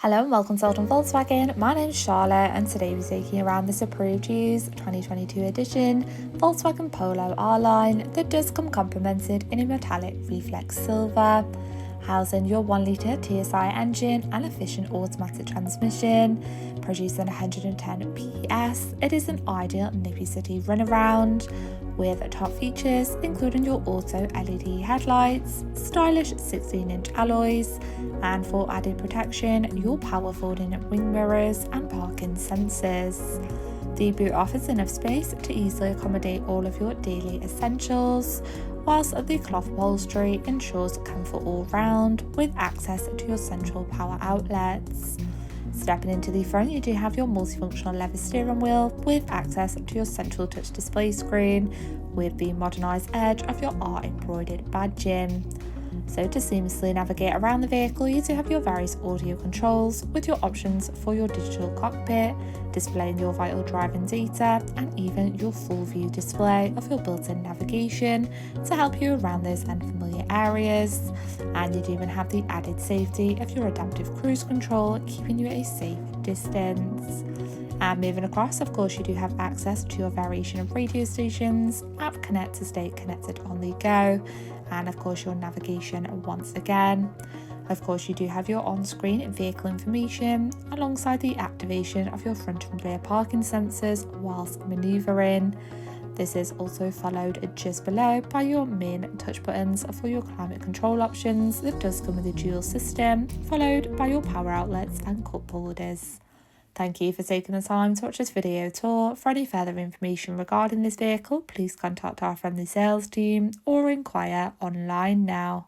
Hello and welcome to Oldham Volkswagen. My name is Charlotte and today we're taking you around this approved used 2022 edition Volkswagen Polo R line that does come complemented in a metallic Reflex Silver, housing your 1 litre TSI engine and efficient automatic transmission, producing 110 PS. It is an ideal nippy city runaround with top features including your auto LED headlights, stylish 16-inch alloys, and for added protection, your power folding wing mirrors and parking sensors. The boot offers enough space to easily accommodate all of your daily essentials, whilst the cloth upholstery ensures comfort all round with access to your central power outlets. Stepping into the front, you do have your multifunctional leather steering wheel with access to your central touch display screen with the modernised edge of your R embroidered badging. So to seamlessly navigate around the vehicle, you do have your various audio controls with your options for your digital cockpit, displaying your vital driving data, and even your full view display of your built-in navigation to help you around those unfamiliar areas. And you do even have the added safety of your adaptive cruise control, keeping you at a safe distance. And moving across, of course, you do have access to your variation of radio stations, app connect to stay connected on the go, and of course your navigation once again. Of course, you do have your on-screen vehicle information alongside the activation of your front and rear parking sensors whilst manoeuvring. This is also followed just below by your main touch buttons for your climate control options that does come with a dual system, followed by your power outlets and cup holders. Thank you for taking the time to watch this video tour. For any further information regarding this vehicle, please contact our friendly sales team or inquire online now.